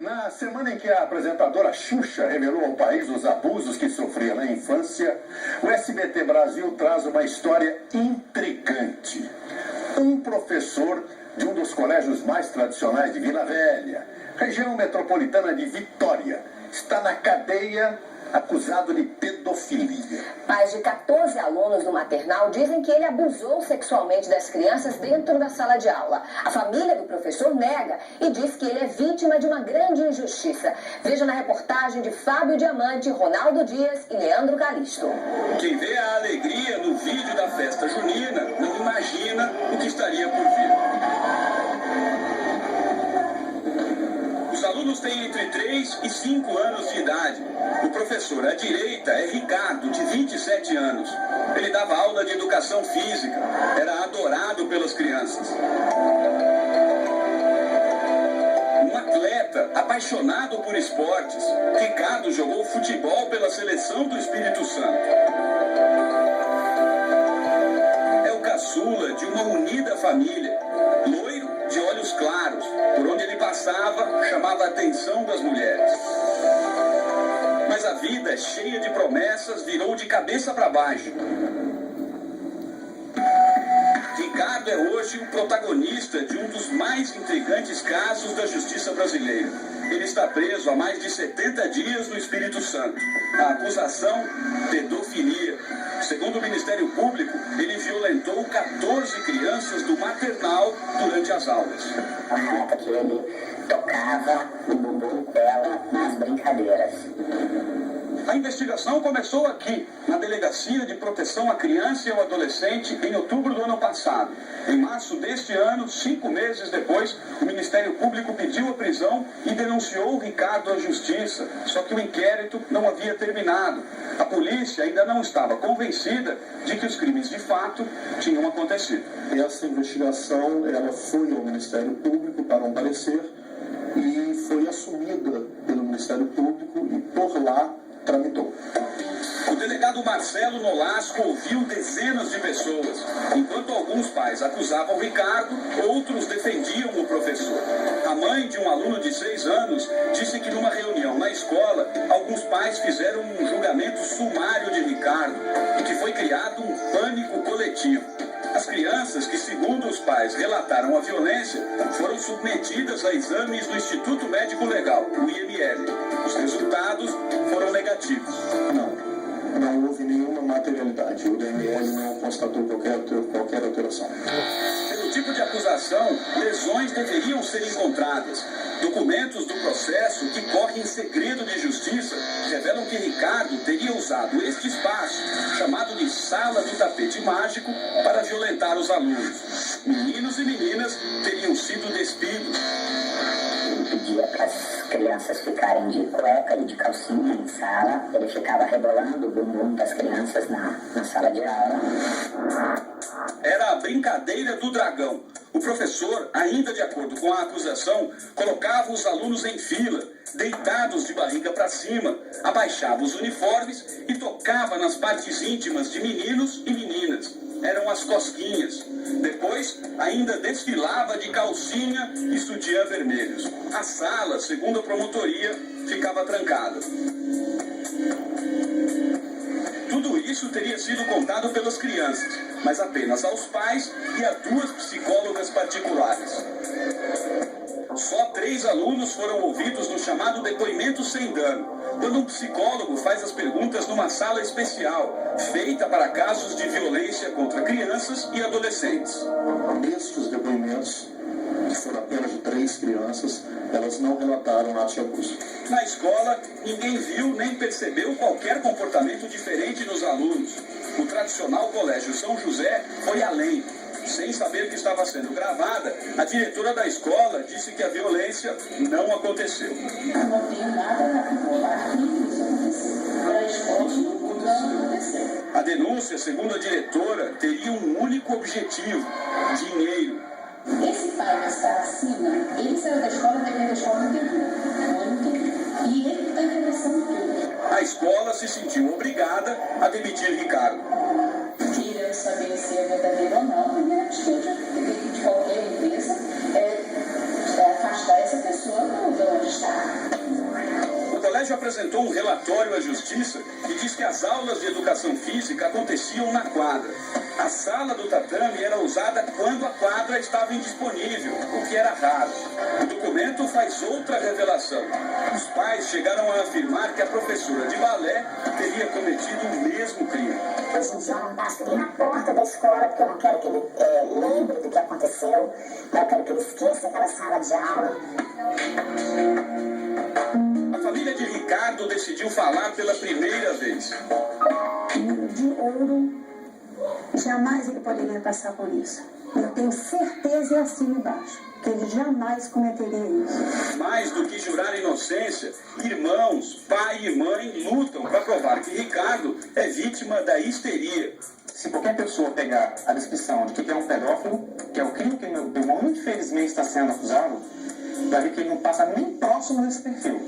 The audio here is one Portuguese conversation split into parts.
Na semana em que a apresentadora Xuxa revelou ao país os abusos que sofria na infância, o SBT Brasil traz uma história intrigante. Um professor de um dos colégios mais tradicionais de Vila Velha, região metropolitana de Vitória, está na cadeia acusado de pedofilia. Mais de 14 alunos do maternal dizem que ele abusou sexualmente das crianças dentro da sala de aula. A família do professor nega e diz que ele é vítima de uma grande injustiça. Veja na reportagem de Fábio Diamante, Ronaldo Dias e Leandro Calixto. Quem vê a alegria no vídeo da festa junina não imagina o que estaria por vir. Os alunos têm entre 3 e 5 anos de idade. O professor à direita é Ricardo, de 27 anos. Ele dava aula de educação física. Era adorado pelas crianças. Um atleta apaixonado por esportes. Ricardo jogou futebol pela seleção do Espírito Santo. É o caçula de uma unida família. Loiro, de olhos claros. Por onde ele passava, chamava a atenção das mulheres. Mas a vida, cheia de promessas, virou de cabeça para baixo. Ricardo é hoje o protagonista de um dos mais intrigantes casos da justiça brasileira. Ele está preso há mais de 70 dias no Espírito Santo. A acusação, pedofilia. Segundo o Ministério Público, ele violentou 14 crianças do maternal durante as aulas. A nota que ele tocava no bumbum dela nas brincadeiras. A investigação começou aqui, na Delegacia de Proteção à Criança e ao Adolescente, em outubro do ano passado. Em março deste ano, 5 meses depois, o Ministério Público pediu a prisão e denunciou o Ricardo à Justiça. Só que o inquérito não havia terminado. A polícia ainda não estava convencida de que os crimes de fato tinham acontecido. Essa investigação ela foi ao Ministério Público para um parecer e foi assumida pelo Ministério Público e por lá tramitou. O delegado Marcelo Nolasco ouviu dezenas de pessoas. Enquanto alguns pais acusavam Ricardo, outros defendiam o professor. A mãe de um aluno de 6 anos disse que numa reunião na escola, alguns pais fizeram um julgamento sumário de Ricardo e que foi criado um pânico coletivo. As crianças que, segundo os pais, relataram a violência, foram submetidas a exames do Instituto Médico Legal, o IML. Os resultados foram negativos. Não houve nenhuma materialidade. O IML não constatou qualquer alteração. Pelo tipo de acusação, lesões deveriam ser encontradas. Documentos do processo, que corre em segredo de justiça, revelam que Ricardo teria usado este espaço, chamado de Sala do Tapete Mágico, para violentar os alunos. Meninos e meninas teriam sido despidos. Ele pedia para as crianças ficarem de cueca e de calcinha em sala. Ele ficava rebolando o bumbum das crianças na sala de aula. Era a brincadeira do dragão. O professor, ainda de acordo com a acusação, colocava os alunos em fila, deitados de barriga para cima, abaixava os uniformes e tocava nas partes íntimas de meninos e meninas. Eram as cosquinhas. Depois, ainda desfilava de calcinha e sutiã vermelhos. A sala, segundo a promotoria, ficava trancada. Tudo isso teria sido contado pelas crianças, mas apenas aos pais e a 2 psicólogas particulares. Só 3 alunos foram ouvidos no chamado depoimento sem dano, quando um psicólogo faz as perguntas numa sala especial, feita para casos de violência contra crianças e adolescentes. Estes depoimentos, que foram apenas de 3 crianças, elas não relataram atos de abuso. Na escola, ninguém viu nem percebeu qualquer comportamento diferente nos alunos. O tradicional Colégio São José foi além. Sem saber que estava sendo gravada, a diretora da escola disse que a violência não aconteceu. Eu não tenho nada a falar que isso aconteceu. Para a escola não aconteceu. A denúncia, segundo a diretora, teria um único objetivo: dinheiro. Esse pai que está acima, ele saiu da escola, dentro da escola não tem tudo. E ele está interessando tudo. A escola se sentiu obrigada a demitir Ricardo. Queria saber se é verdadeiro ou não, primeira atitude de qualquer empresa é afastar essa pessoa de onde está. hoje apresentou um relatório à Justiça que diz que as aulas de educação física aconteciam na quadra. A sala do tatame era usada quando a quadra estava indisponível, o que era raro. O documento faz outra revelação. Os pais chegaram a afirmar que a professora de balé teria cometido o mesmo crime. Hoje em dia eu não passo nem na porta da escola, porque eu não quero que ele lembre do que aconteceu. Eu quero que ele esqueça aquela sala de aula. A família de Ricardo decidiu falar pela primeira vez. De ouro, jamais ele poderia passar por isso. Eu tenho certeza e assino embaixo que ele jamais cometeria isso. Mais do que jurar inocência, irmãos, pai e mãe lutam para provar que Ricardo é vítima da histeria. Se qualquer pessoa pegar a descrição de que é um pedófilo, que é o crime que meu irmão infelizmente está sendo acusado, vai ver que ele não passa nem próximo desse perfil.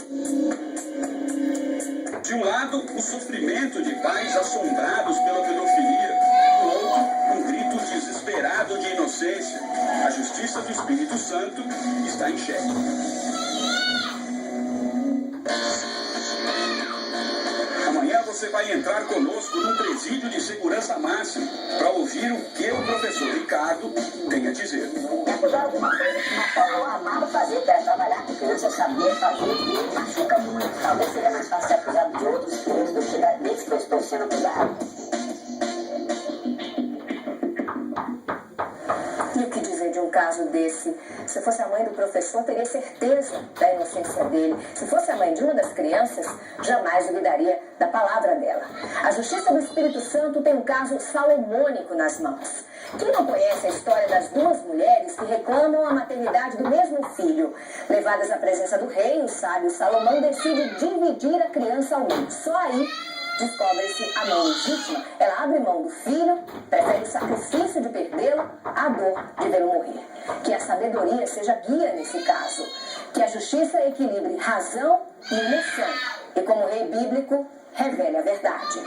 De um lado, o sofrimento de pais assombrados pela pedofilia. Do outro, um grito desesperado de inocência. A justiça do Espírito Santo está em xeque. Amanhã você vai entrar conosco num presídio de segurança máxima para ouvir o que o professor Ricardo tem a dizer. Fazer alguma coisa que uma forma eu amava fazer, que era trabalhar com criança, eu sabia fazer e machuca muito. Talvez seja mais fácil ser acusado de outros crimes do que desde que eu estou sendo acusado. E o que dizer de um caso desse? Se fosse a mãe do professor, teria certeza da inocência dele. Se fosse a mãe de uma das crianças, jamais duvidaria da palavra dela. A Justiça do Espírito Santo tem um caso salomônico nas mãos. Quem não conhece a história das duas mulheres que reclamam a maternidade do mesmo filho? Levadas à presença do rei, o sábio Salomão decide dividir a criança ao meio. Só aí descobre-se a mãe legítima. Ela abre mão do filho, prefere o sacrifício de perdê-lo à dor de vê-lo morrer. Que a sabedoria seja guia nesse caso. Que a justiça equilibre razão e emoção. E como rei bíblico, revele a verdade.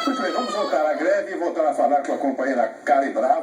Muito bem, vamos voltar à greve e voltar a falar com a companheira Karen Bravo.